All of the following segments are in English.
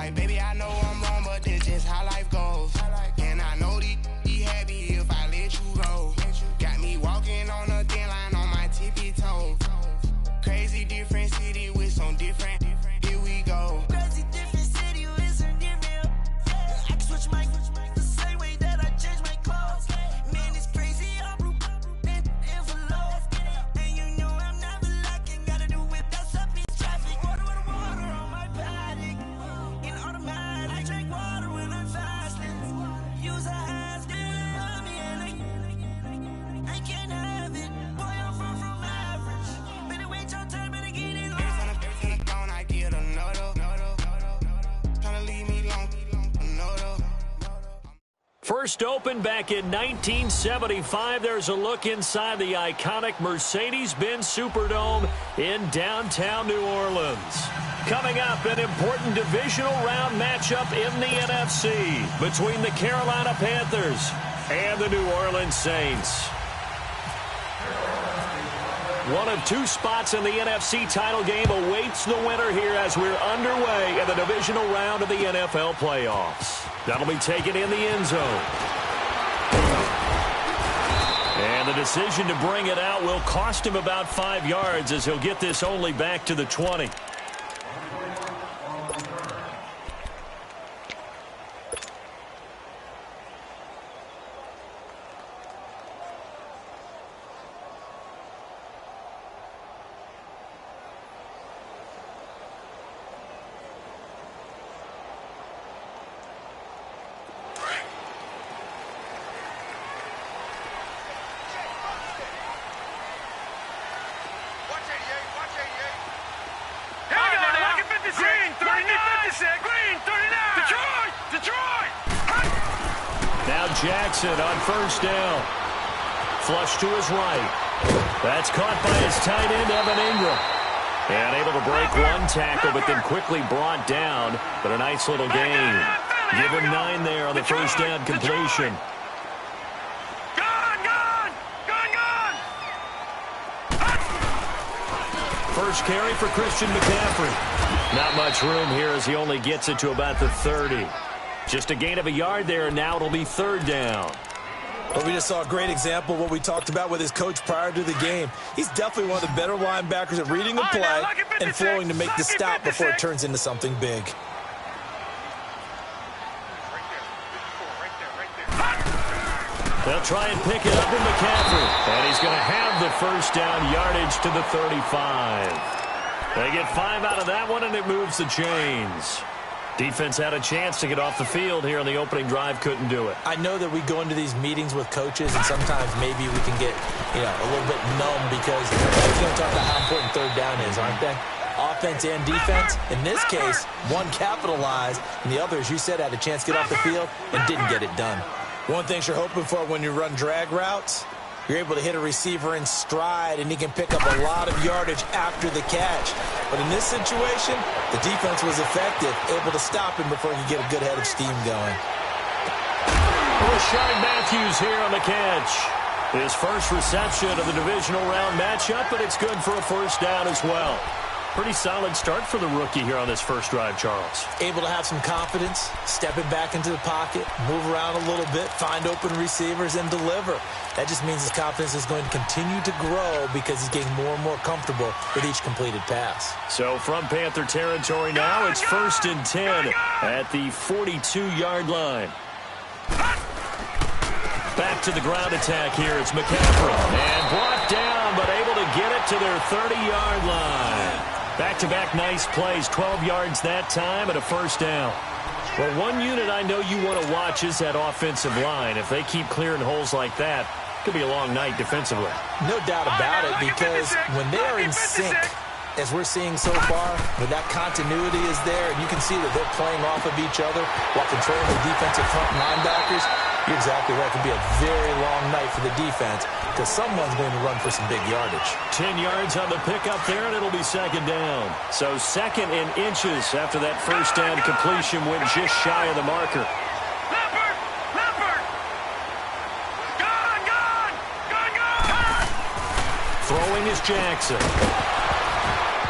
like, baby, I know I'm wrong, but this just how life goes. And I know he happy if I let you go. Got me walking on a thin line on my tippy toes. Crazy different city with some different. Here we go. Crazy different city with some different. I can switch my the same way that I change my clothes. Man, it's crazy. I'm blue and envelope. And you know I'm never lacking. Gotta do it. That's up in traffic. Water on my paddock. In automatic. I drink water when I'm fasting. Use a has to love me and I can't have it. Boy, I'm far from average. Better wait your turn, better get in line. Every time I'm gone, I get another. Tryna leave me long, another. First opened back in 1975. There's a look inside the iconic Mercedes-Benz Superdome in downtown New Orleans. Coming up, an important divisional round matchup in the NFC between the Carolina Panthers and the New Orleans Saints. One of two spots in the NFC title game awaits the winner here as we're underway in the divisional round of the NFL playoffs. That'll be taken in the end zone. And the decision to bring it out will cost him about 5 yards as he'll get this only back to the 20. Jackson on first down. Flush to his right. That's caught by his tight end, Evan Ingram. And able to break one tackle, but then quickly brought down. But a nice little gain. Give him 9 there on the first down completion. First carry for Christian McCaffrey. Not much room here as he only gets it to about the 30. Just a gain of a yard there, and now it'll be third down. Well, we just saw a great example of what we talked about with his coach prior to the game. He's definitely one of the better linebackers at reading a play and flowing to make the stop before it turns into something big. They'll try and pick it up with McCaffrey. And he's going to have the first down yardage to the 35. They get 5 out of that one, and it moves the chains. Defense had a chance to get off the field here on the opening drive, couldn't do it. I know that we go into these meetings with coaches, and sometimes maybe we can get, a little bit numb because they're going to talk about how important third down is, aren't they? Offense and defense. In this case, one capitalized, and the other, as you said, had a chance to get off the field and didn't get it done. One thing you're hoping for when you run drag routes, you're able to hit a receiver in stride, and he can pick up a lot of yardage after the catch. But in this situation, the defense was effective, able to stop him before he could get a good head of steam going. Rashard Matthews here on the catch. His first reception of the divisional round matchup, but it's good for a first down as well. Pretty solid start for the rookie here on this first drive, Charles. Able to have some confidence, stepping back into the pocket, move around a little bit, find open receivers, and deliver. That just means his confidence is going to continue to grow because he's getting more and more comfortable with each completed pass. So from Panther territory now, it's 1st and 10 at the 42-yard line. Back to the ground attack here. It's McCaffrey. And brought down, but able to get it to their 30-yard line. Back-to-back nice plays, 12 yards that time and a first down. Well, one unit I know you want to watch is that offensive line. If they keep clearing holes like that, it could be a long night defensively. No doubt about it, because when they are in sync, as we're seeing so far, when that continuity is there, and you can see that they're playing off of each other while controlling the defensive front linebackers, you're exactly right. It could be a very long night for the defense because someone's going to run for some big yardage. 10 yards on the pickup there, and it'll be second down. So second in inches after that first down completion went just shy of the marker. Throwing is Jackson.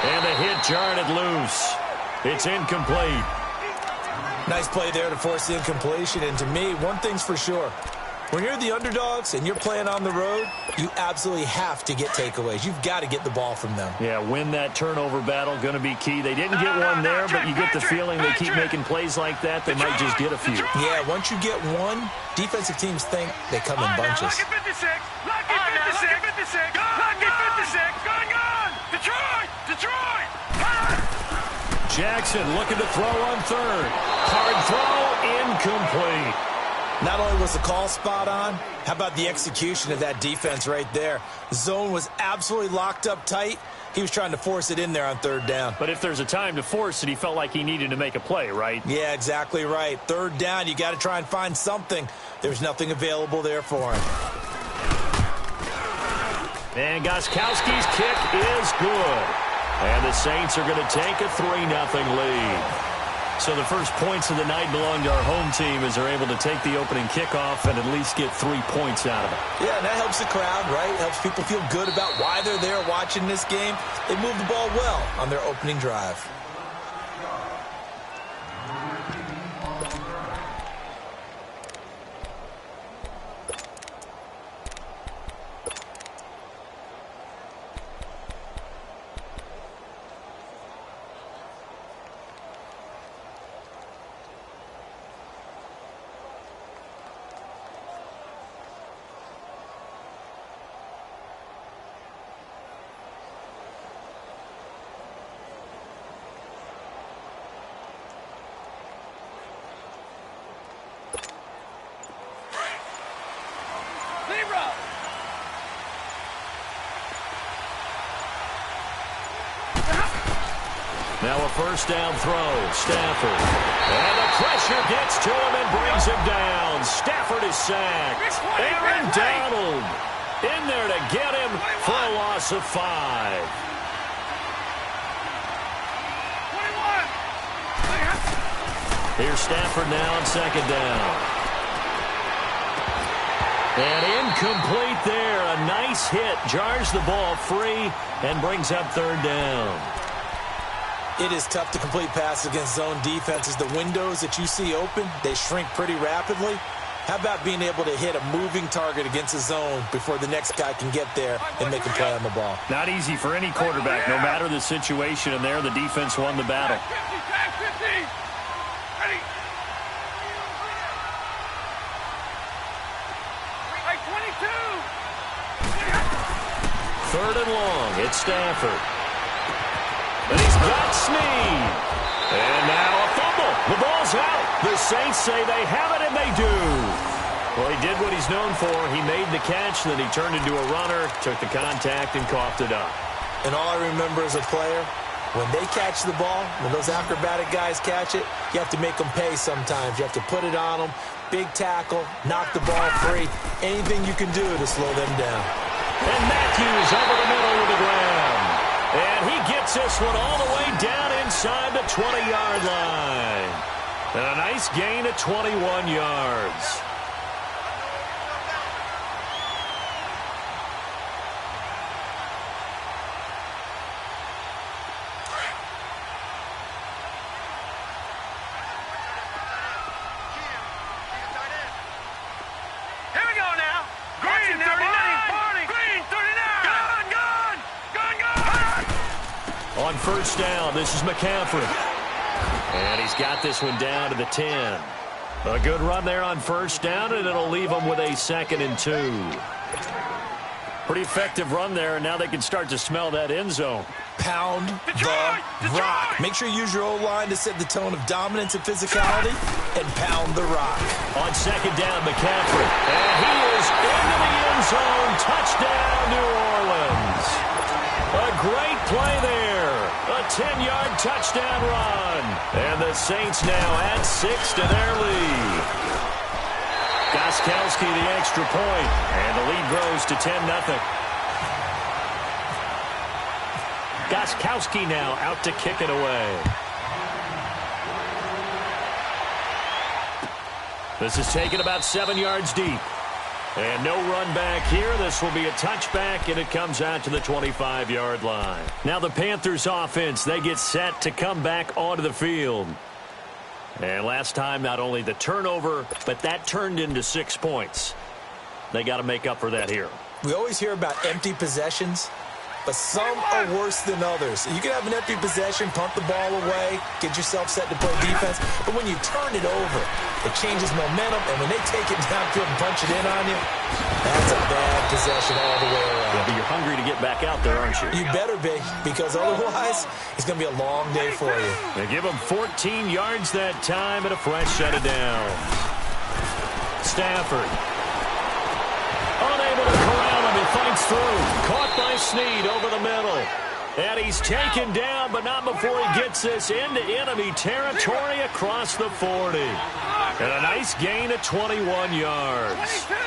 And the hit jarred it loose. It's incomplete. Nice play there to force the incompletion. And to me, one thing's for sure. When you're the underdogs and you're playing on the road, you absolutely have to get takeaways. You've got to get the ball from them. Yeah, win that turnover battle, going to be key. They didn't get one there, but you get the feeling they keep making plays like that, they might just get a few. Yeah, once you get one, defensive teams think they come in bunches. Lucky 56, Lucky 56, Lucky 56, gone, Detroit! Jackson looking to throw on third. Hard throw, incomplete. Not only was the call spot on, how about the execution of that defense right there? The zone was absolutely locked up tight. He was trying to force it in there on third down. But if there's a time to force it, he felt like he needed to make a play, right? Yeah, exactly right. Third down, you got to try and find something. There's nothing available there for him. And Gostkowski's kick is good. And the Saints are going to take a 3-0 lead. So the first points of the night belong to our home team as they're able to take the opening kickoff and at least get 3 points out of it. Yeah, and that helps the crowd, right? Helps people feel good about why they're there watching this game. They moved the ball well on their opening drive. Now a first down throw, Stafford. And the pressure gets to him and brings him down. Stafford is sacked. Aaron Donald in there to get him for a loss of 5. Here's Stafford now on second down. And incomplete there. A nice hit. Jars the ball free and brings up third down. It is tough to complete passes against zone defenses. The windows that you see open, they shrink pretty rapidly. How about being able to hit a moving target against a zone before the next guy can get there and make a play on the ball? Not easy for any quarterback, no matter the situation, and there the defense won the battle. Third and long, it's Stafford. And he's got Snead. And now a fumble. The ball's out. The Saints say they have it, and they do. Well, he did what he's known for. He made the catch, then he turned into a runner, took the contact, and coughed it up. And all I remember as a player, when they catch the ball, when those acrobatic guys catch it, you have to make them pay sometimes. You have to put it on them, big tackle, knock the ball free, anything you can do to slow them down. And Matthews over the middle with the grab. And he gets this one all the way down inside the 20-yard line. And a nice gain of 21 yards. On first down, this is McCaffrey. And he's got this one down to the 10. A good run there on first down, and it'll leave them with a 2nd and 2. Pretty effective run there, and now they can start to smell that end zone. Pound the rock. Make sure you use your O-line to set the tone of dominance and physicality, and pound the rock. On second down, McCaffrey. And he is into the end zone. Touchdown, New Orleans. A great play there. A 10-yard touchdown run. And the Saints now add 6 to their lead. Gostkowski the extra point. And the lead grows to 10-0. Gostkowski now out to kick it away. This is taken about 7 yards deep. And no run back here. This will be a touchback, and it comes out to the 25-yard line. Now the Panthers offense, they get set to come back onto the field. And last time, not only the turnover, but that turned into 6 points. They got to make up for that here. We always hear about empty possessions, but some are worse than others. You can have an empty possession, punt the ball away, get yourself set to play defense, but when you turn it over, it changes momentum, and when they take it downfield and punch it in on you, that's a bad possession all the way around. Yeah, but you're hungry to get back out there, aren't you? You better be, because otherwise, it's going to be a long day for you. They give him 14 yards that time and a fresh set of downs. Stafford. Unable to corral him. He fights through. Caught by Snead over the middle. And he's taken down, but not before he gets this into enemy territory across the 40. And a nice gain of 21 yards. 22!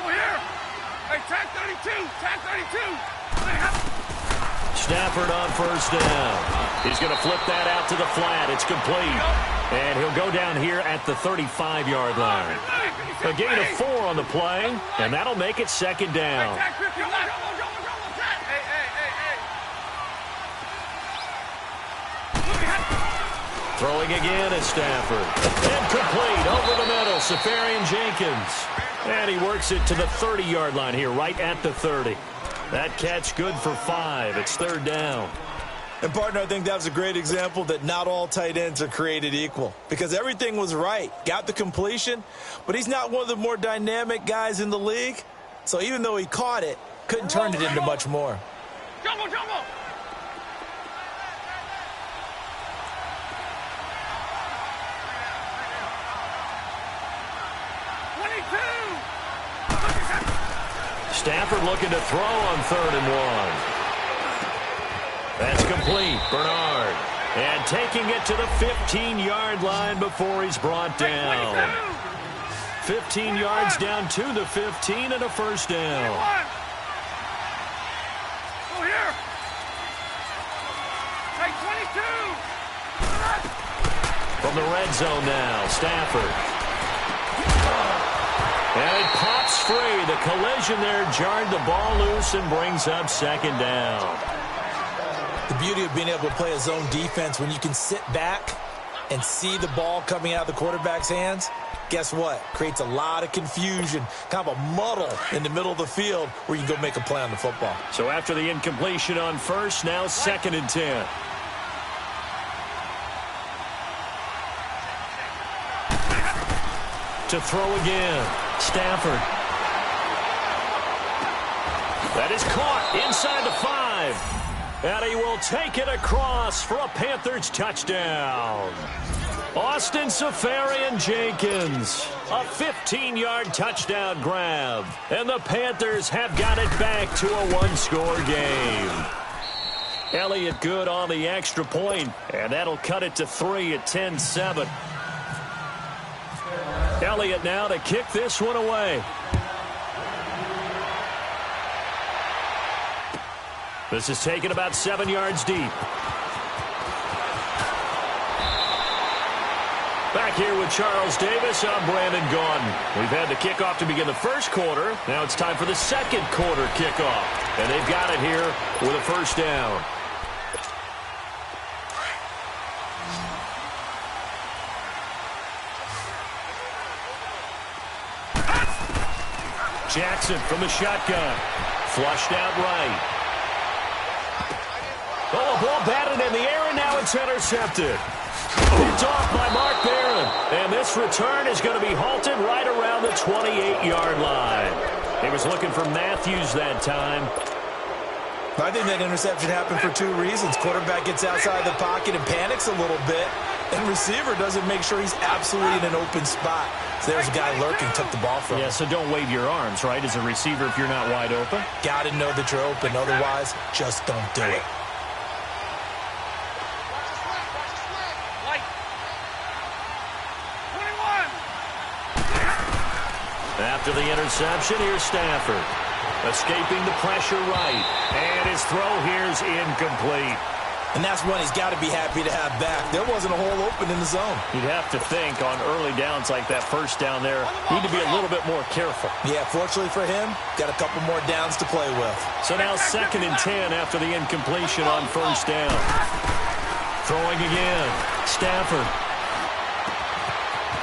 Over here! Hey, tag 32! Tag 32! Stafford on first down. He's going to flip that out to the flat. It's complete. And he'll go down here at the 35-yard line. A gain of 4 on the play, and that'll make it second down. Throwing again is Stafford. Incomplete over the middle, Safarian Jenkins. And he works it to the 30-yard line here, right at the 30. That catch good for 5. It's third down. And, partner, I think that was a great example that not all tight ends are created equal, because everything was right. Got the completion, but he's not one of the more dynamic guys in the league. So even though he caught it, couldn't turn it into much more. Jumbo, jumbo! Stafford looking to throw on 3rd and 1. That's complete. Bernard. And taking it to the 15-yard line before he's brought down. 15 yards down to the 15 and a first down. Go here. Hey, 22. From the red zone now, Stafford. And it pops free. The collision there jarred the ball loose and brings up second down. The beauty of being able to play a zone defense when you can sit back and see the ball coming out of the quarterback's hands, guess what? Creates a lot of confusion, kind of a muddle in the middle of the field where you can go make a play on the football. So after the incompletion on first, now 2nd and 10. To throw again, Stafford. That is caught inside the 5. And he will take it across for a Panthers touchdown. Austin Safarian Jenkins, a 15-yard touchdown grab. And the Panthers have got it back to a 1-score game. Elliott good on the extra point, and that'll cut it to 3 at 10-7. Elliott now to kick this one away. This is taken about 7 yards deep. Back here with Charles Davis, I'm Brandon Gaudin. We've had the kickoff to begin the first quarter. Now it's time for the second quarter kickoff. And they've got it here with a first down. Jackson from the shotgun. Flushed out right. Oh, a ball batted in the air, and now it's intercepted. Picked off by Mark Barron. And this return is going to be halted right around the 28-yard line. He was looking for Matthews that time. I think that interception happened for 2 reasons. Quarterback gets outside the pocket and panics a little bit, and receiver doesn't make sure he's absolutely in an open spot. So there's a guy lurking, took the ball from him. Yeah, so don't wave your arms, right, as a receiver if you're not wide open. Got to know that you're open. Otherwise, just don't do it. After the interception, here's Stafford. Escaping the pressure right. And his throw here's incomplete. And that's one he's got to be happy to have back. There wasn't a hole open in the zone. You'd have to think on early downs like that first down there, need to be a little bit more careful. Yeah, fortunately for him, got a couple more downs to play with. So now 2nd and 10 after the incompletion on first down. Throwing again. Stafford.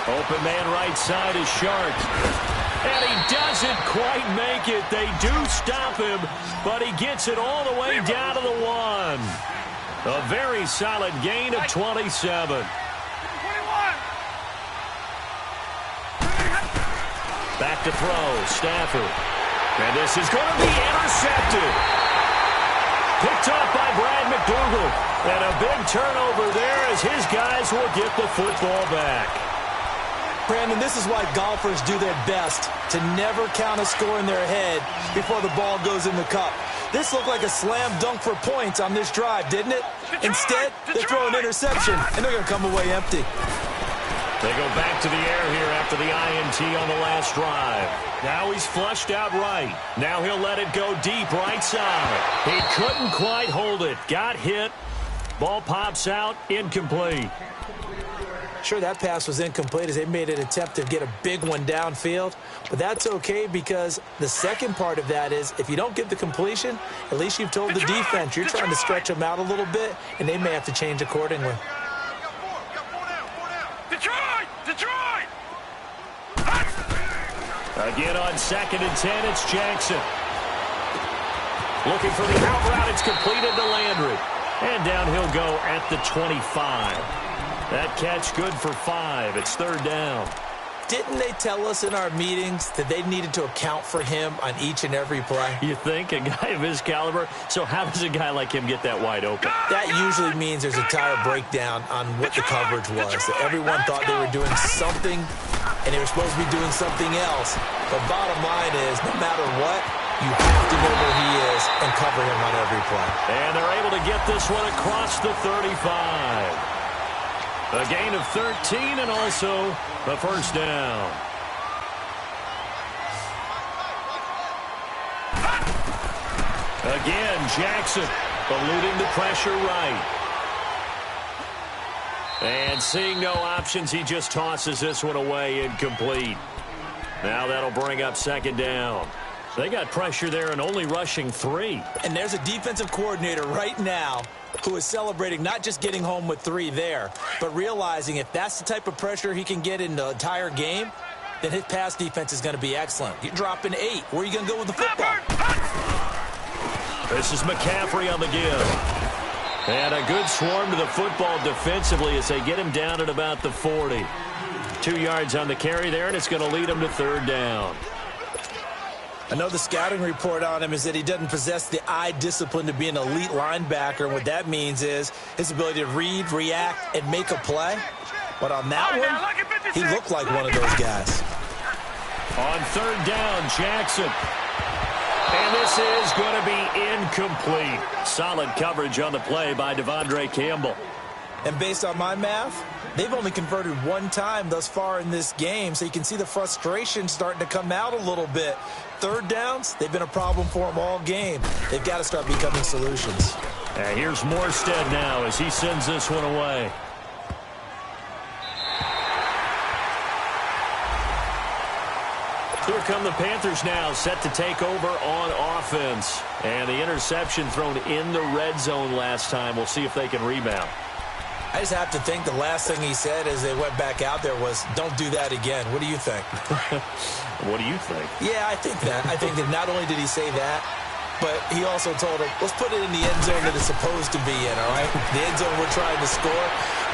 Open man right side is Shark. And he doesn't quite make it. They do stop him, but he gets it all the way down to the 1. A very solid gain of 27. Back to throw, Stafford. And this is going to be intercepted. Picked up by Brad McDougal. And a big turnover there as his guys will get the football back. Brandon, this is why golfers do their best to never count a score in their head before the ball goes in the cup. This looked like a slam dunk for points on this drive, didn't it? Instead, they throw an interception, and they're going to come away empty. They go back to the air here after the INT on the last drive. Now he's flushed out right. Now he'll let it go deep right side. He couldn't quite hold it. Got hit. Ball pops out. Incomplete. Sure, that pass was incomplete as they made an attempt to get a big one downfield. But that's okay because the second part of that is if you don't get the completion, at least you've told the defense you're trying to stretch them out a little bit, and they may have to change accordingly. Again on 2nd and 10, it's Jackson. Looking for the out route. It's completed to Landry. And down he'll go at the 25. That catch good for 5. It's 3rd down. Didn't they tell us in our meetings that they needed to account for him on each and every play? You think? A guy of his caliber? So how does a guy like him get that wide open? That usually means there's a tire breakdown on what the coverage was. That everyone thought they were doing something, and they were supposed to be doing something else. But bottom line is, no matter what, you have to know where he is and cover him on every play. And they're able to get this one across the 35. A gain of 13 and also the 1st down. Again, Jackson eluding the pressure right. And seeing no options, he just tosses this one away, incomplete. Now that'll bring up 2nd down. They got pressure there and only rushing 3. And there's a defensive coordinator right now who is celebrating not just getting home with 3 there, but realizing if that's the type of pressure he can get in the entire game, then his pass defense is going to be excellent. You're dropping 8. Where are you going to go with the football? This is McCaffrey on the give. And a good swarm to the football defensively as they get him down at about the 40. 2 yards on the carry there, and it's going to lead him to 3rd down. I know the scouting report on him is that he doesn't possess the eye discipline to be an elite linebacker. And what that means is his ability to read, react, and make a play. But on that one, he looked like one of those guys. On 3rd down, Jackson. And this is going to be incomplete. Solid coverage on the play by Devondre Campbell. And based on my math, they've only converted 1 time thus far in this game, so you can see the frustration starting to come out a little bit. 3rd downs, they've been a problem for them all game. They've got to start becoming solutions. And here's Morstead now as he sends this one away. Here come the Panthers now, set to take over on offense. And the interception thrown in the red zone last time. We'll see if they can rebound. I just have to think the last thing he said as they went back out there was, don't do that again. What do you think? What do you think? Yeah, I think that. I think that not only did he say that, but he also told him, let's put it in the end zone that it's supposed to be in, all right? The end zone we're trying to score.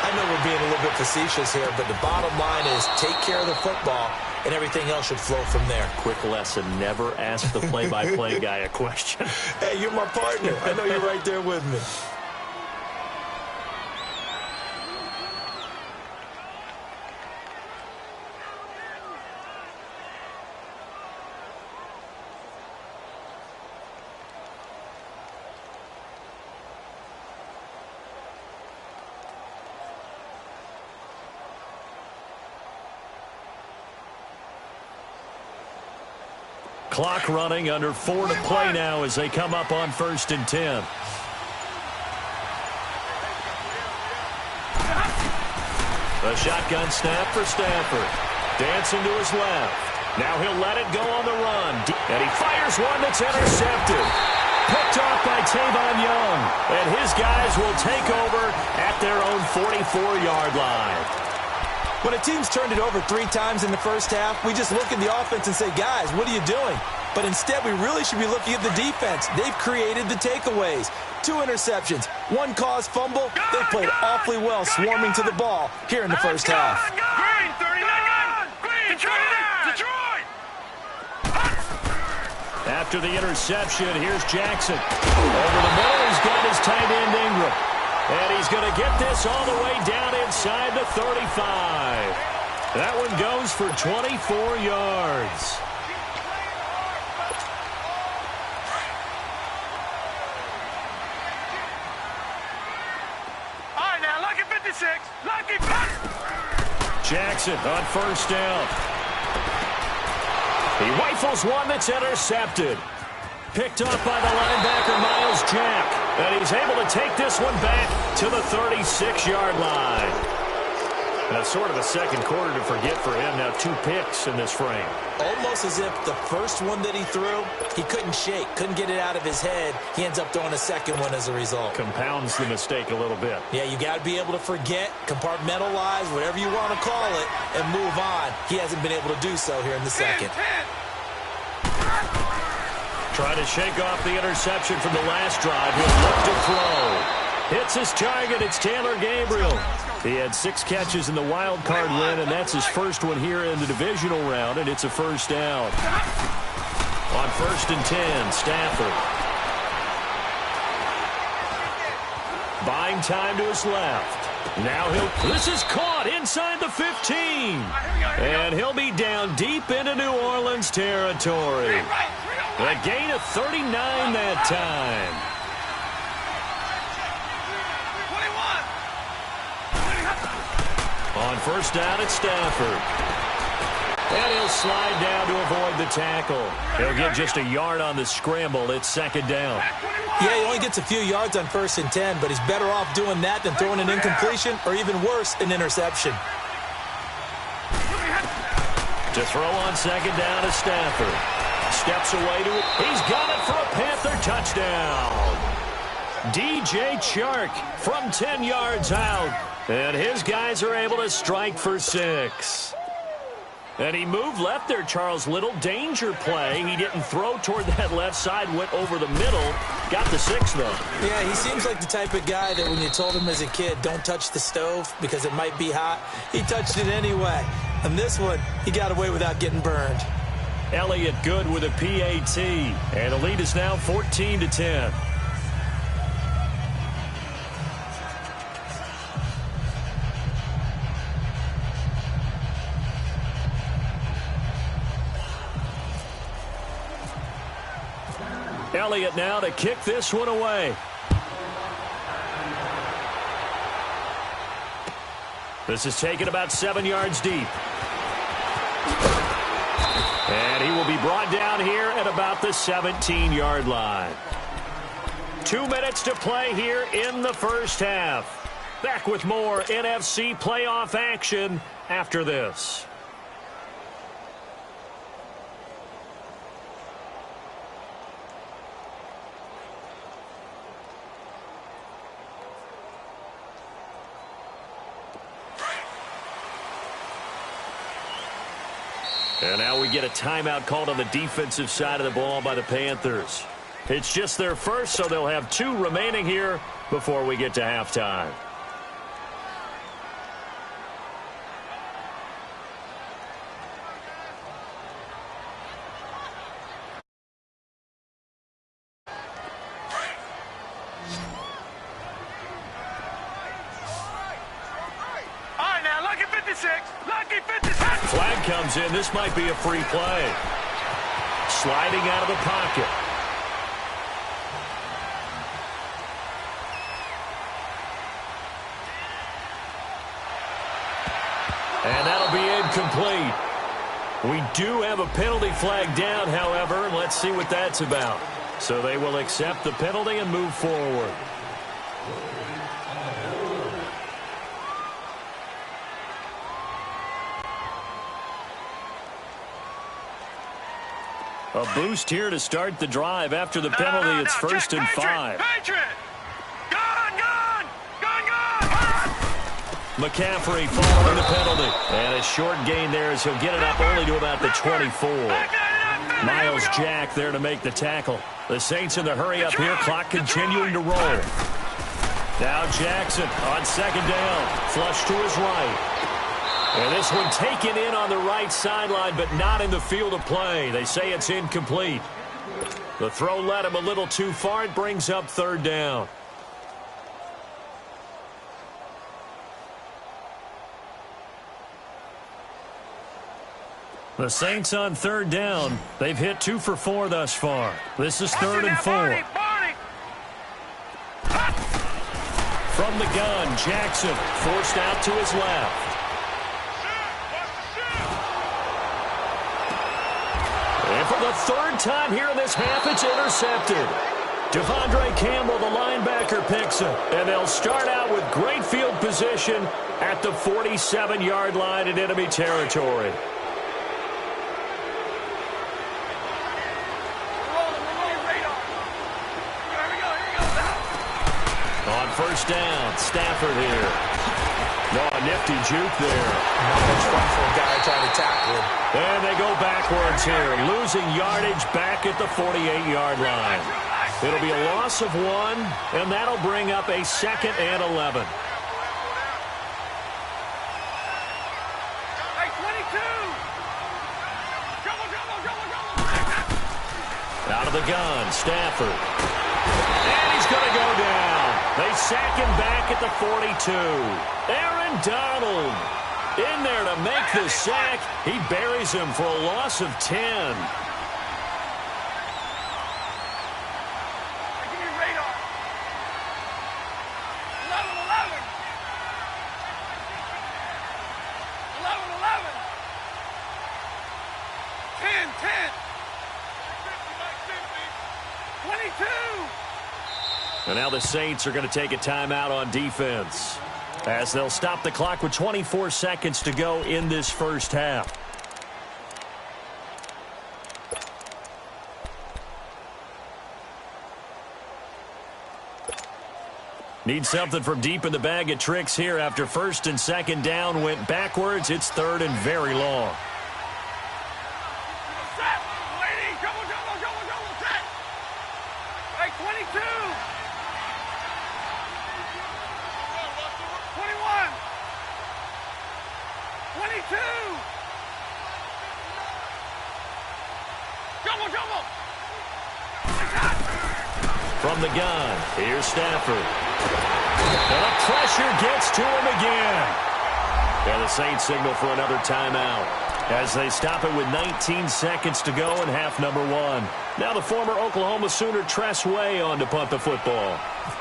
I know we're being a little bit facetious here, but the bottom line is take care of the football, and everything else should flow from there. Quick lesson, never ask the play-by-play guy a question. Hey, you're my partner. I know you're right there with me. Clock running, under 4 to play now as they come up on 1st and 10. A shotgun snap for Stafford. Dancing to his left. Now he'll let it go on the run. And he fires one that's intercepted. Picked off by Tavon Young. And his guys will take over at their own 44-yard line. When a team's turned it over 3 times in the first half, we just look at the offense and say, guys, what are you doing? But instead, we really should be looking at the defense. They've created the takeaways. 2 interceptions, 1 caused fumble. They played awfully well swarming to the ball here in the first half. Green, 39! Green, Detroit! After the interception, here's Jackson. Over the middle, he's got his tight end Ingram. And he's going to get this all the way down inside the 35. That one goes for 24 yards. All right, now, lucky 56. Lucky 50. Jackson on first down. He rifles one that's intercepted. Picked up by the linebacker, Miles Jack. And he's able to take this one back to the 36-yard line. That's sort of a second quarter to forget for him. Now 2 picks in this frame. Almost as if the first one that he threw, he couldn't shake, couldn't get it out of his head. He ends up throwing a second one as a result. Compounds the mistake a little bit. Yeah, you got to be able to forget, compartmentalize, whatever you want to call it, and move on. He hasn't been able to do so here in the second. Trying to shake off the interception from the last drive. He'll look to throw. Hits his target. It's Taylor Gabriel. He had 6 catches in the wild card win, and that's his first one here in the divisional round, and it's a first down. On 1st and 10, Stafford. Buying time to his left. Now this is caught inside the 15. And he'll be down deep into New Orleans territory. A gain of 39 that time. 21. On first down, it's Stafford. And he'll slide down to avoid the tackle. He'll get just a yard on the scramble. It's 2nd down. Yeah, he only gets a few yards on 1st and 10, but he's better off doing that than throwing an incompletion or even worse, an interception. To throw on 2nd down is Stafford. Steps away to it. He's got it for a Panther touchdown. DJ Chark from 10 yards out. And his guys are able to strike for 6. And he moved left there, Charles. Little danger play. He didn't throw toward that left side, went over the middle. Got the 6, though. Yeah, he seems like the type of guy that when you told him as a kid, don't touch the stove because it might be hot, he touched it anyway. And this one, he got away without getting burned. Elliott good with a PAT. And the lead is now 14-10. Elliott now to kick this one away. This is taken about 7 yards deep. And he will be brought down here at about the 17-yard line. 2 minutes to play here in the first half. Back with more NFC playoff action after this. And now we get a timeout called on the defensive side of the ball by the Panthers. It's just their first, so they'll have 2 remaining here before we get to halftime. All right, now, lucky 56. Lucky 56. Flag comes in. This might be a free play. Sliding out of the pocket. And that'll be incomplete. We do have a penalty flag down, however. Let's see what that's about. So they will accept the penalty and move forward. A boost here to start the drive. After the penalty, it's 1st and 5. Patriot! Gone! McCaffrey following the penalty. And a short gain there as he'll get it up only to about the 24. Miles Jack there to make the tackle. The Saints in the hurry up here. Clock continuing to roll. Now Jackson on second down. Flush to his right. And this one taken in on the right sideline, but not in the field of play. They say it's incomplete. The throw led him a little too far. It brings up third down. The Saints on third down. They've hit 2 for 4 thus far. This is 3rd and 4. From the gun, Jackson forced out to his left. And for the 3rd time here in this half, it's intercepted. Devondre Campbell, the linebacker, picks it. And they'll start out with great field position at the 47-yard line in enemy territory. On first down, Stafford here. No, a nifty juke there. Not much fun for a guy trying to tackle him. And they go backwards here, losing yardage back at the 48-yard line. It'll be a loss of 1, and that'll bring up a 2nd and 11. Out of the gun, Stafford. And he's going to go down. They sack him back at the 42. Aaron Donald in there to make the sack. He buries him for a loss of 10. And now the Saints are going to take a timeout on defense as they'll stop the clock with 24 seconds to go in this first half. Need something from deep in the bag of tricks here after 1st and 2nd down went backwards. It's 3rd and very long. From the gun, here's Stafford. And the pressure gets to him again. And the Saints signal for another timeout as they stop it with 19 seconds to go in half number 1. Now the former Oklahoma Sooner Tress Way on to punt the football.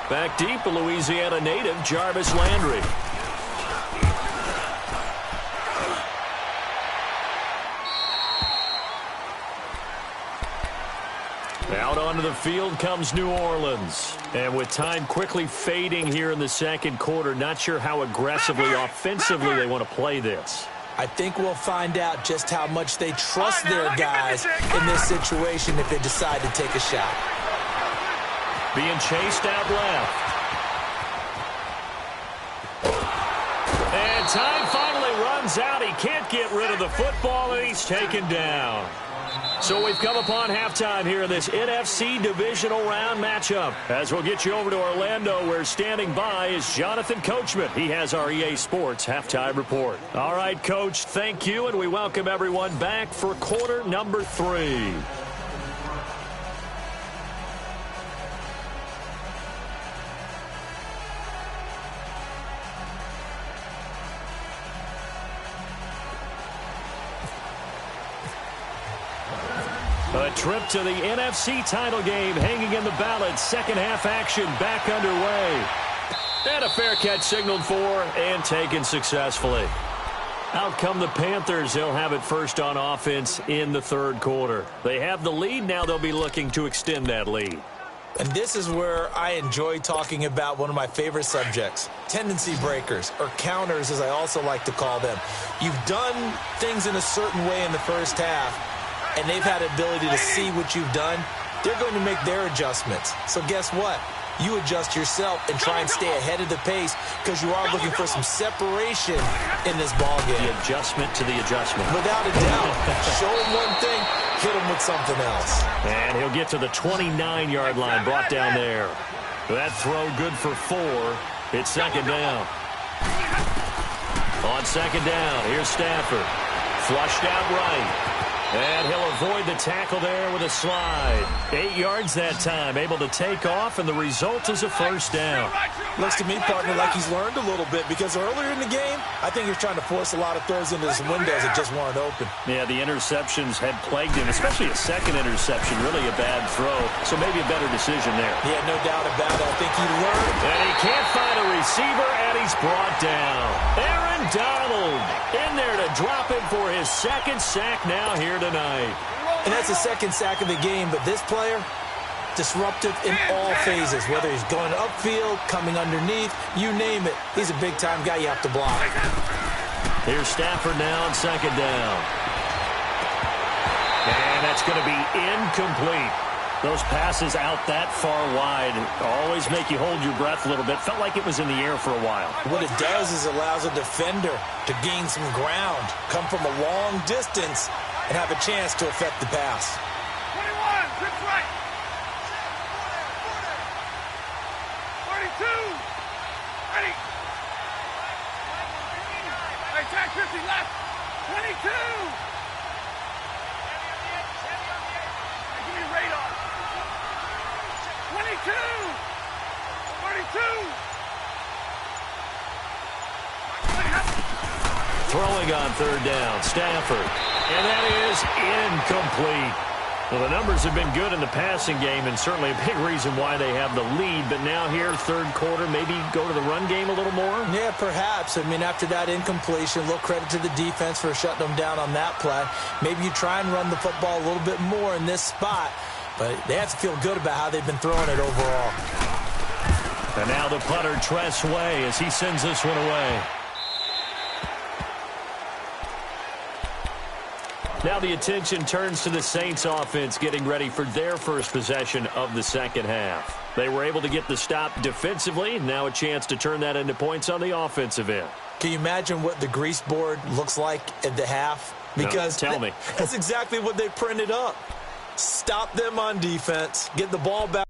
Back deep, a Louisiana native, Jarvis Landry. Out onto the field comes New Orleans. And with time quickly fading here in the second quarter, not sure how aggressively, offensively they want to play this. I think we'll find out just how much they trust their guys in this situation if they decide to take a shot. Being chased out left. And time finally runs out. He can't get rid of the football, and he's taken down. So we've come upon halftime here in this NFC Divisional Round matchup. As we'll get you over to Orlando, where standing by is Jonathan Coachman. He has our EA Sports Halftime Report. All right, Coach, thank you, and we welcome everyone back for quarter number 3. A trip to the NFC title game hanging in the balance. Second half action back underway. And a fair catch signaled for and taken successfully. Out come the Panthers. They'll have it first on offense in the third quarter. They have the lead. Now they'll be looking to extend that lead. And this is where I enjoy talking about one of my favorite subjects, tendency breakers, or counters as I also like to call them. You've done things in a certain way in the first half, and they've had the ability to see what you've done. They're going to make their adjustments. So guess what? you adjust yourself and try and stay ahead of the pace because you are looking for some separation in this ball game. The adjustment to the adjustment. Without a doubt. Show him one thing, hit him with something else. And he'll get to the 29-yard line, brought down there. That throw good for 4. It's second down. On second down, here's Stafford. Flushed out right. And he'll avoid the tackle there with a slide. 8 yards that time, able to take off, and the result is a first down. Looks to me, partner, like he's learned a little bit because earlier in the game, I think he was trying to force a lot of throws into his windows that just weren't open. Yeah, the interceptions had plagued him, especially a second interception, really a bad throw. So maybe a better decision there. Yeah, no doubt about it. I think he learned. And he can't find a receiver, and he's brought down. Aaron Donald in there to drop him for his second sack now here tonight. And that's the second sack of the game, but this player, disruptive in all phases, whether he's going upfield, coming underneath, you name it. He's a big-time guy you have to block. Here's Stafford now on second down. And that's going to be incomplete. Those passes out that far wide always make you hold your breath a little bit. Felt like it was in the air for a while. What it does is allows a defender to gain some ground, come from a long distance, and have a chance to affect the pass. 21, grip right. 42. Ready. Hey, tag 50 left. 22. Hey, give me radar. 22. 32. Throwing on third down, Stafford. And that is incomplete. Well, the numbers have been good in the passing game and certainly a big reason why they have the lead. But now here, third quarter, maybe go to the run game a little more? Yeah, perhaps. I mean, after that incompletion, a little credit to the defense for shutting them down on that play. Maybe you try and run the football a little bit more in this spot. But they have to feel good about how they've been throwing it overall. And now the punter, Tress Way, as he sends this one away. Now the attention turns to the Saints offense getting ready for their first possession of the second half. They were able to get the stop defensively. Now a chance to turn that into points on the offensive end. Can you imagine what the grease board looks like at the half? Because no, tell me. That's exactly what they printed up. Stop them on defense, get the ball back.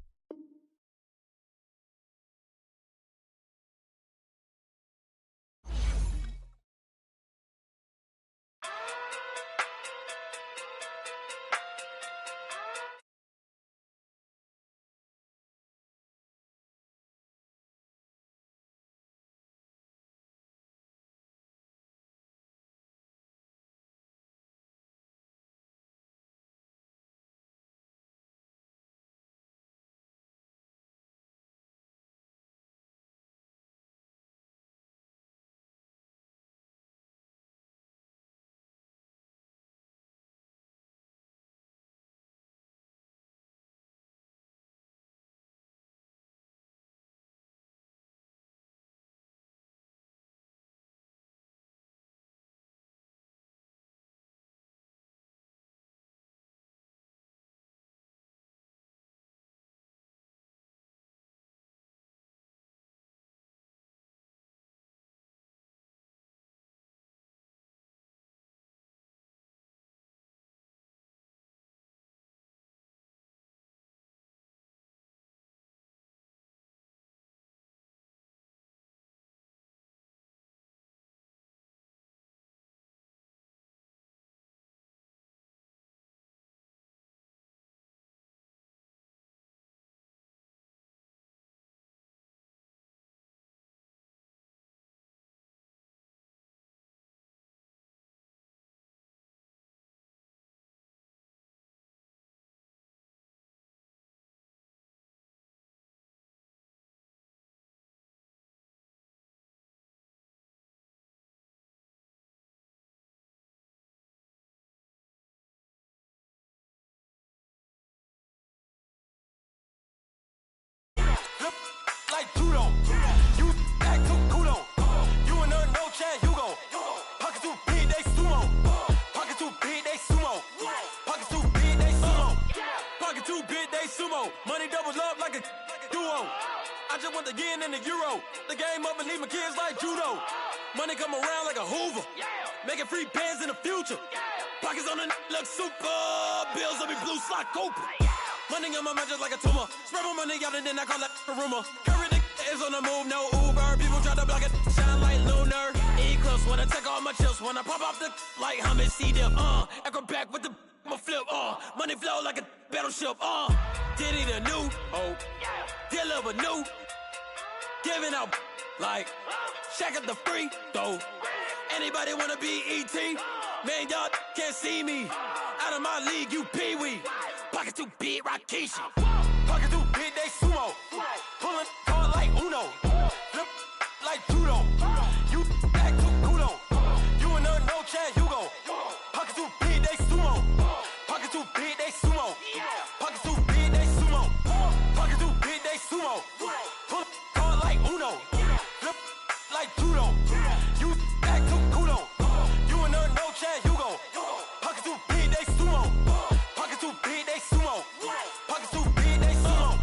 Like judo, you act too kudo. You and her no chance, you go. Pockets too big, they sumo. Pockets too big, they sumo. Pockets too big, they sumo. Pockets too big, they sumo. Money doubles up like a duo. I just want the yen and the euro. The game up and leave my kids like judo. Money come around like a Hoover. Making free bands in the future. Pockets on the look super. Bills on me blue slot Cooper. Money on my mind just like a tumor. Spread my money out and then I call that a rumor. Curry the is on the move, no Uber. People try to block it, shine like lunar. Eclipse when I take all my chips. When I pop off the like hummus, see them. Echo back with the flip. Money flow like a battleship. Diddy the new. Deliver new. Giving out like shack up the free throw. Anybody wanna be ET? Man, y'all can't see me. Out of my league, you pee-wee. Pocket too big, Rakishi. Pocket too big, they sumo. Pulling card like Uno. Flip like judo. You back to kudo. You and no Chad Hugo. Pocket too big, they sumo. Pocket too big, they sumo. Pocket too big, they sumo. Pocket too big, they sumo. Pull card like Uno. Flip like judo. You back to kudo. You and no Chad Hugo. Pocket too big, they sumo. Pocket too big, they sumo. Pocket too big, they sumo.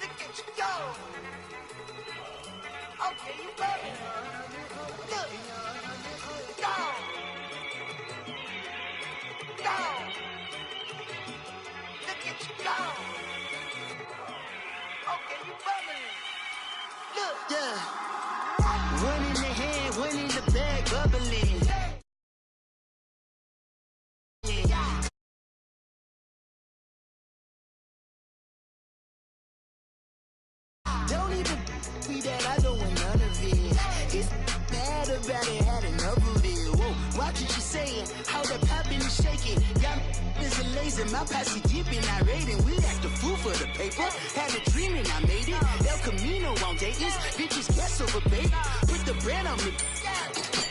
Look at you go. Okay, you better. Look. Go. Go. Look at you go. Okay, you better. Look. Yeah. One in the hand, one in the bag, bubbling. Don't even be that I don't want none of it. He's mad about it, had enough of it. Whoa, watch what you saying, how the poppin' is shaking. Got is a laser, my posse dipping, I raiding. We act a fool for the paper. Had a dream and I made it. El Camino on Dayton's, bitches guess over bait. Put the bread on me,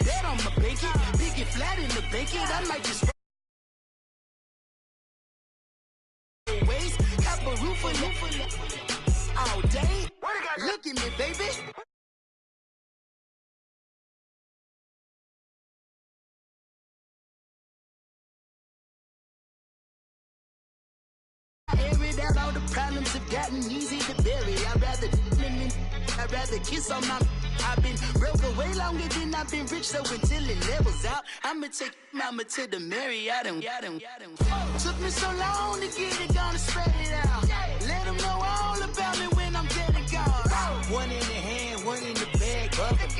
bet on my bacon. Big and flat in the bacon, I might just waste. Cop a roof for all day. Look at me, baby. Air it out, all the problems have gotten easy to bury. I'd rather kiss on my. I've been broke away longer than I've been rich, so until it levels out, I'ma take mama to the Marriott and took me so long to get it, gonna spread it out. Let them know all about me when I'm dead and gone. One in the hand, one in the bag, bubbling.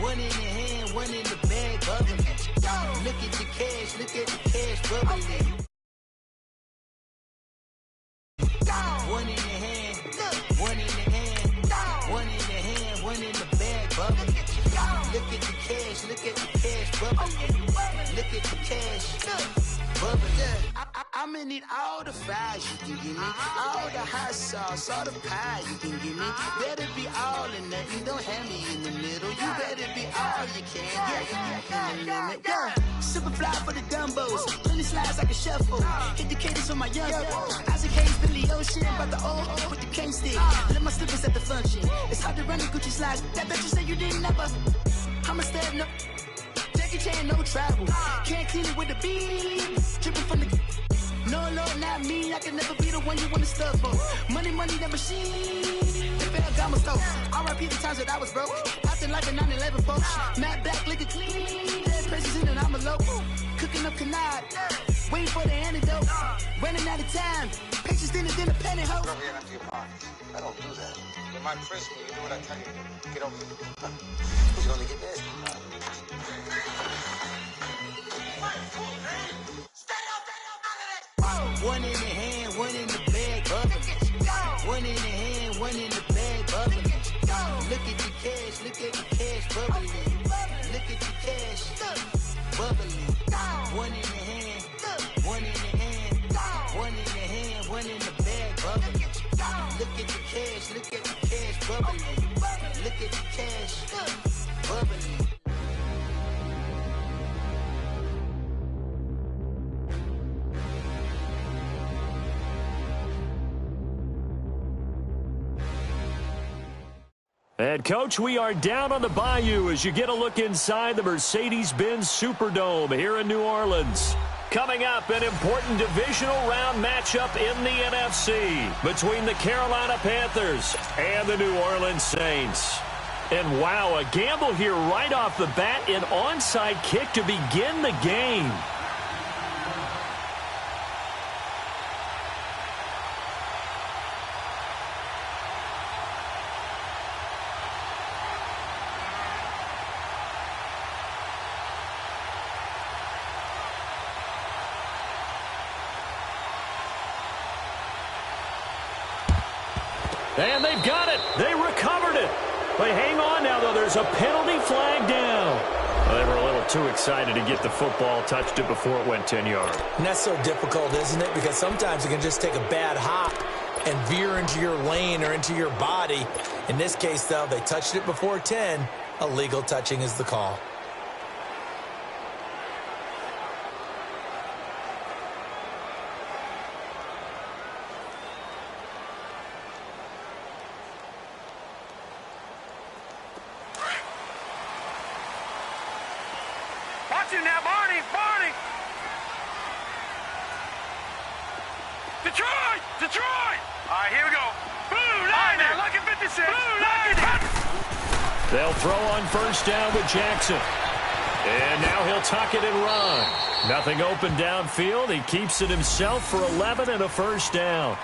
One in the hand, one in the bag, bubbling. Look at the cash bubbling. One in the hand, one in the hand, one in the hand, one in the bag, bubbling. Look at the cash bubbling. Look at the cash bubbling. I'ma need all the fries you can give me, all the hot sauce, all the pie you can give me. Better be all in nothing, don't have me in the middle. You better be all you can, yeah, in the limit. Yeah, super fly for the dumbos, plenty slides like a shuffle. Hit the cadence on my young Isaac Hayes, Billy Ocean, about the old with the cane stick. Let my slippers at the function. It's hard to run the Gucci slides. That bet you say you didn't never. I'ma stand up. Jackie Chan, no travel. Can't clean it with the beat. Dripping from the. No, Lord, not me. I can never be the one you wanna stuff for. Money, that machine. They fell down my stove. R.I.P. the times that I was broke. Acting like a 9/11 folks. Matte black, liquor clean. Dead presses in and I'm a local. Cooking up canard. Waiting for the antidote. Running out of time. Patience thinner than a penny hoe. Over here and empty your pockets. I don't do that. You might press me. You do what I tell you. Get over here. Who's gonna get this? One in the hand, one in the bag, bubbling. One in the hand, one in the bag, bubbling. Look at the cash bubbling. Look at the cash bubbling. One in the hand, one in the hand, one in the hand, one in the bag, bubbling. Look at the cash bubbling. Look at the cash And, Coach, we are down on the bayou as you get a look inside the Mercedes-Benz Superdome here in New Orleans. Coming up, an important divisional round matchup in the NFC between the Carolina Panthers and the New Orleans Saints. And, wow, a gamble here right off the bat, an onside kick to begin the game. And they've got it. They recovered it. They hang on now, though. There's a penalty flag down. Well, they were a little too excited to get the football, touched it before it went 10 yards. And that's so difficult, isn't it? Because sometimes it can just take a bad hop and veer into your lane or into your body. In this case, though, they touched it before 10. Illegal touching is the call. Now, Barney! Detroit! All right, here we go. Blue line now, lucky 56. Blue line. They'll throw on first down with Jackson. And now he'll tuck it and run. Nothing open downfield. He keeps it himself for 11 and a first down.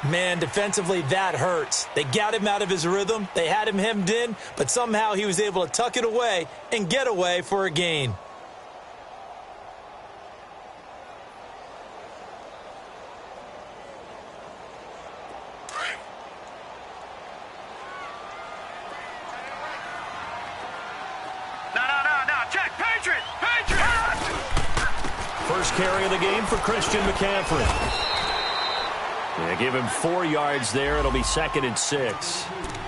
Man, defensively, that hurts. They got him out of his rhythm. They had him hemmed in, but somehow he was able to tuck it away and get away for a gain. First carry of the game for Christian McCaffrey. Yeah, give him 4 yards there. It'll be 2nd and 6.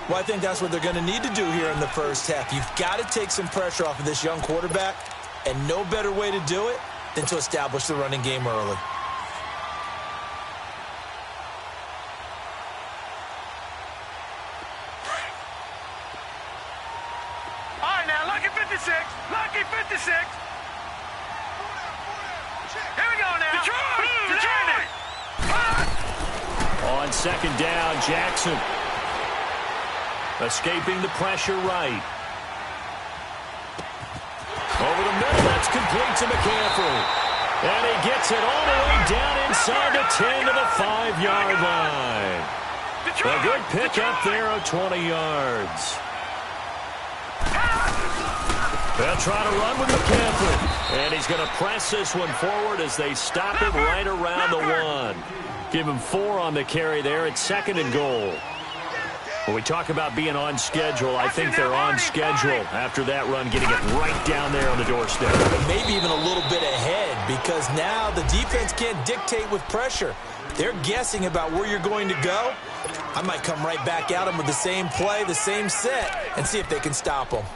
Well, I think that's what they're going to need to do here in the first half. You've got to take some pressure off of this young quarterback, and no better way to do it than to establish the running game early. All right, now, lucky 56. Lucky 56. Here we go now. Detroit! On second down, Jackson. Escaping the pressure right. Over the middle, that's complete to McCaffrey. And he gets it all the way down inside the 10 to the 5-yard line. A good pick up there of 20 yards. They'll try to run with McCaffrey. And he's going to press this one forward as they stop it right around the 1. Give him 4 on the carry there. It's 2nd and goal. When we talk about being on schedule, I think they're on schedule after that run, getting it right down there on the doorstep. Maybe even a little bit ahead, because now the defense can't dictate with pressure. They're guessing about where you're going to go. I might come right back at them with the same play, the same set, and see if they can stop them.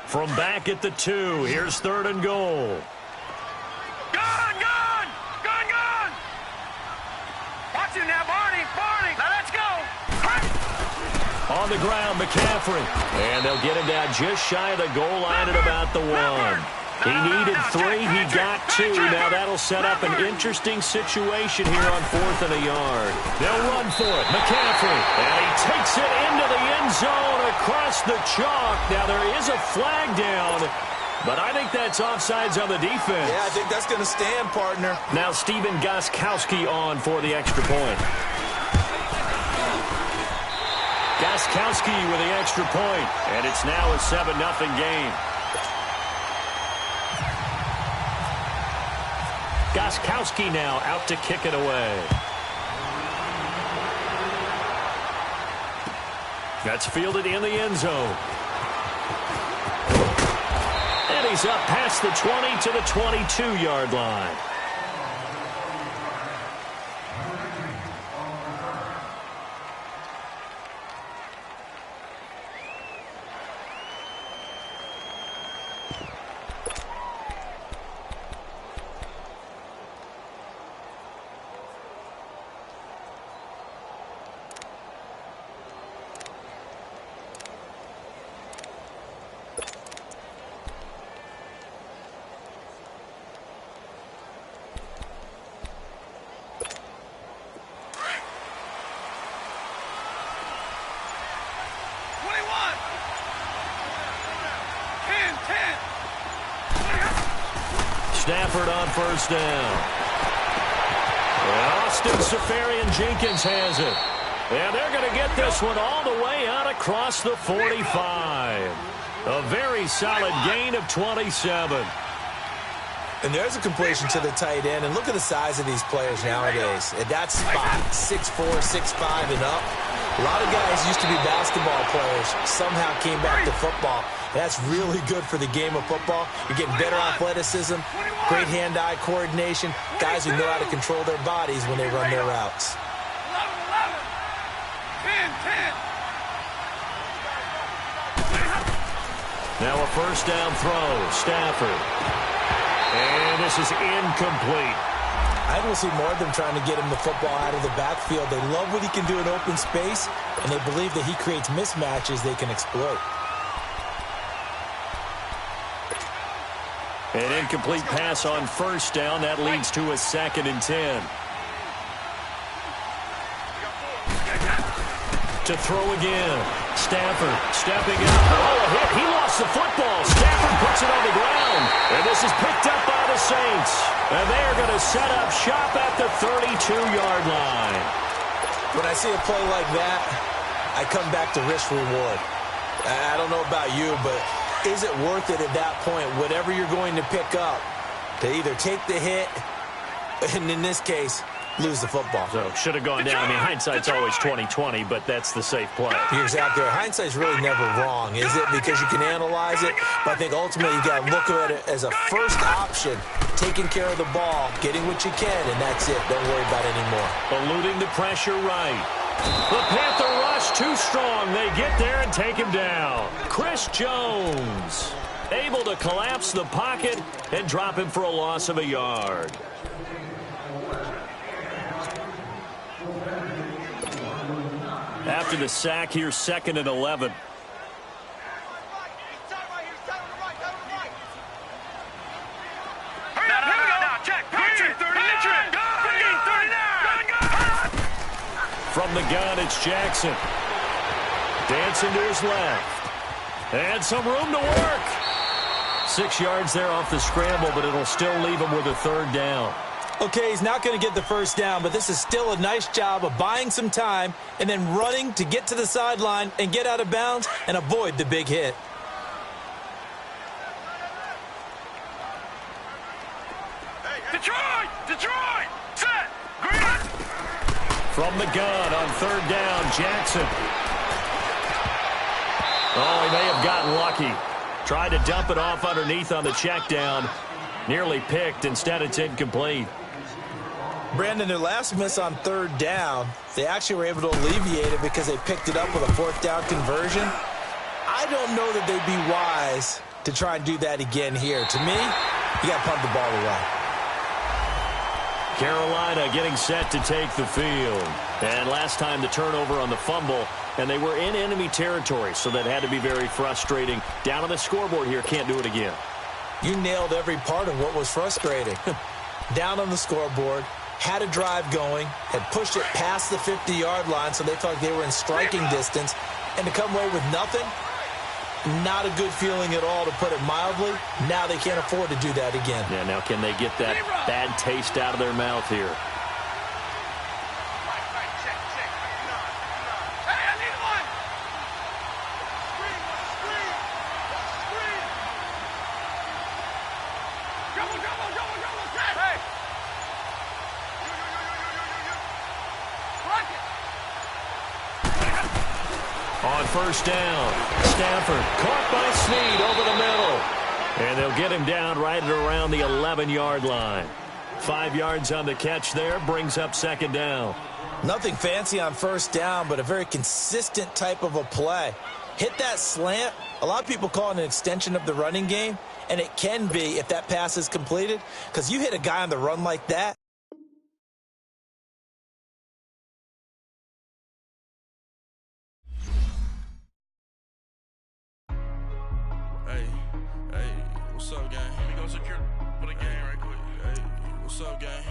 From back at the 2, here's 3rd and goal. Gone! Watch it now, Barney! Now let's go! On the ground, McCaffrey. And they'll get him down just shy of the goal line at about the 1. He needed 3, he got 2. Now that'll set up an interesting situation here on 4th and a yard. They'll run for it. McCaffrey. And he takes it into the end zone across the chalk. Now there is a flag down, but I think that's offsides on the defense. Yeah, I think that's going to stand, partner. Now Steven Gostkowski on for the extra point. Gostkowski with the extra point, and it's now a 7-0 game. Gostkowski now out to kick it away. That's fielded in the end zone. And he's up past the 20 to the 22-yard line. Stafford on first down. And Austin Safarian-Jenkins has it. And they're going to get this one all the way out across the 45. A very solid gain of 27. And there's a completion to the tight end. And look at the size of these players nowadays. At that spot, 6'4", 6'5", and up. A lot of guys used to be basketball players, somehow came back to football. That's really good for the game of football. You're getting better athleticism, great hand-eye coordination, guys who know how to control their bodies when they run their routes. 10. Now a first down throw, Stafford. And this is incomplete. I don't see more of them trying to get him the football out of the backfield. They love what he can do in open space, and they believe that he creates mismatches they can exploit. An incomplete pass on first down. That leads to a 2nd and 10. To throw again. Stafford stepping up. Oh, a hit. He lost the football. Stafford puts it on the ground. And this is picked up by the Saints. And they are going to set up shop at the 32-yard line. When I see a play like that, I come back to risk reward. I don't know about you, but is it worth it at that point, whatever you're going to pick up, to either take the hit, and in this case, lose the football? So should have gone down. I mean, hindsight's always 20/20, but that's the safe play. You're exactly right. Hindsight's really never wrong, is it? Because you can analyze it, but I think ultimately you got to look at it as a first option, taking care of the ball, getting what you can, and that's it. Don't worry about it anymore. Eluding the pressure right. The Panther rush too strong. They get there and take him down. Chris Jones able to collapse the pocket and drop him for a loss of a yard. After the sack, here's 2nd and 11. From the gun, it's Jackson. Dancing to his left. And some room to work. 6 yards there off the scramble, but it'll still leave him with a 3rd down. Okay, he's not going to get the first down, but this is still a nice job of buying some time and then running to get to the sideline and get out of bounds and avoid the big hit. Detroit! Detroit! Set! Green! From the gun on 3rd down, Jackson. Oh, he may have gotten lucky. Tried to dump it off underneath on the check down. Nearly picked. Instead, it's incomplete. Brandon, their last miss on 3rd down, they actually were able to alleviate it because they picked it up with a 4th down conversion. I don't know that they'd be wise to try and do that again here. To me, you got to punt the ball away. Carolina getting set to take the field. And last time the turnover on the fumble, and they were in enemy territory, so that had to be very frustrating. Down on the scoreboard here, can't do it again. You nailed every part of what was frustrating. Down on the scoreboard, had a drive going, had pushed it past the 50-yard line, so they felt like they were in striking distance, and to come away with nothing, not a good feeling at all, to put it mildly. Now they can't afford to do that again. Yeah, now can they get that bad taste out of their mouth here? On first down, Stafford caught by Snead over the middle. And they'll get him down right at around the 11-yard line. 5 yards on the catch there, brings up 2nd down. Nothing fancy on first down, but a very consistent type of a play. Hit that slant. A lot of people call it an extension of the running game, and it can be if that pass is completed, because you hit a guy on the run like that, what's up, gang? Let me go secure for the game right quick. Hey, what's up, gang?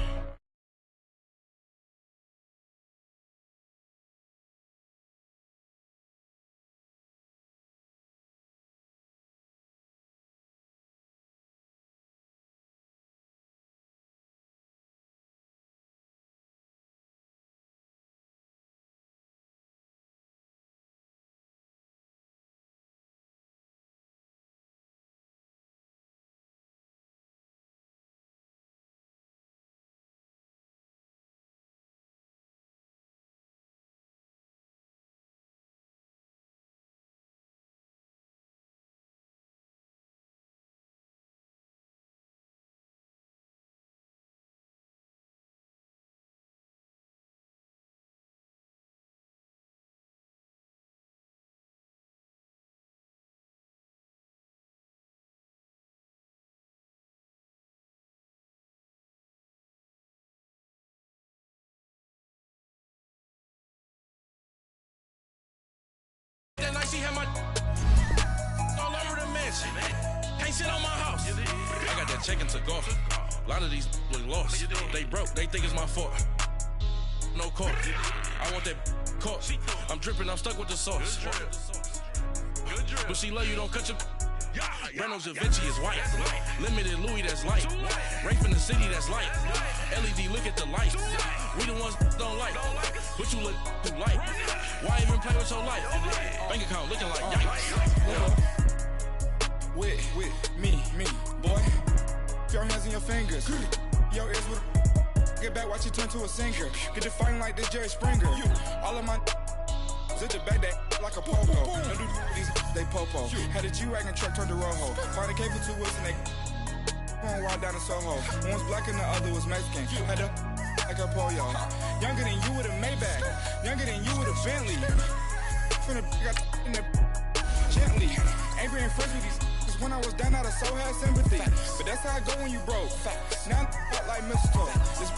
shit on my house. I got that check and took off. A lot of these look lost. They broke, they think it's my fault. No court. I want that caught. I'm dripping, I'm stuck with the sauce. But she love you, don't cut your. Reynolds Da Vinci is white. Limited Louis, that's light. Rape in the city, that's light. LED, look at the light. We the ones don't like. But you look too light. Why even play with your life? Bank account looking like yikes. With me, boy. Your hands and your fingers. Your ears with get back, watch you turn to a singer. Get to fighting like this Jerry Springer. All of my zip the back that like a popo. Don't do these they popo. Had a G-Wagon truck turned to Rojo. Find a cable 2 wheels and they going wild down in Soho. One was black and the other was Mexican. Had a like a pollo. Younger than you with a Maybach. Younger than you with a Bentley. From the got in the gently. Ain't been friends with these. Cause when I was down, I so had sympathy. But that's how I go when you broke. Now I'm like mistletoe. This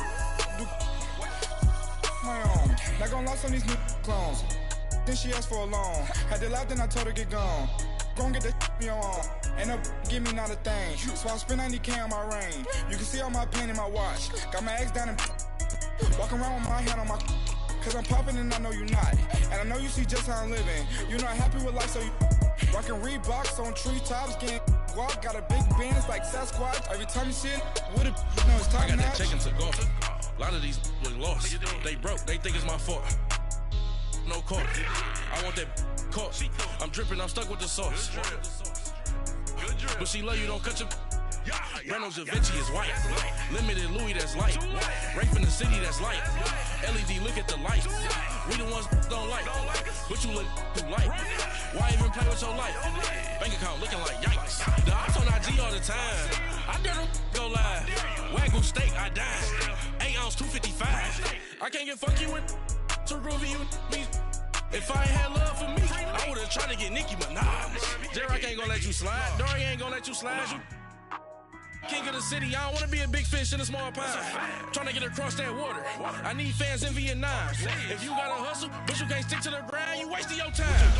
my own. Not gonna lost on these new clones. Then she asked for a loan. Had to laugh, then I told her get gone. Gon' get that me on. Ain't no give me not a thing. So I spend 90K on my ring. You can see all my pain in my watch. Got my ex down and walking around with my hand on my. Cause I'm popping and I know you not. And I know you see just how I'm living. You're not happy with life, so you rockin' Reeboks on treetops, getting walk. Got a big Benz like Sasquatch. Every time you see it, with it, you know it's time. I got that check and took off. A lot of these look lost. They broke, they think it's my fault. No court. I want that caught. I'm dripping, I'm stuck with the sauce. But she love you, don't cut your. Reynolds Da Vinci is white. Limited Louis, that's light. Rape in the city, that's light. LED, look at the light. We the ones don't like. But you look too light. Why even play with your life? Bank account looking like yikes. The ops on IG all the time. I dare them go live. Wagyu steak, I dine. 8 ounce, 255. I can't get funky with to groovy you me. If I ain't had love for me, I would've tried to get Nicki Minaj. J-Rock ain't gonna let you slide. Dory ain't gonna let you slide. King of the city, I don't wanna be a big fish in a small pond. Trying to get across that water. I need fans in Vietnam. If you gotta hustle, but you can't stick to the grind, you wasting your time.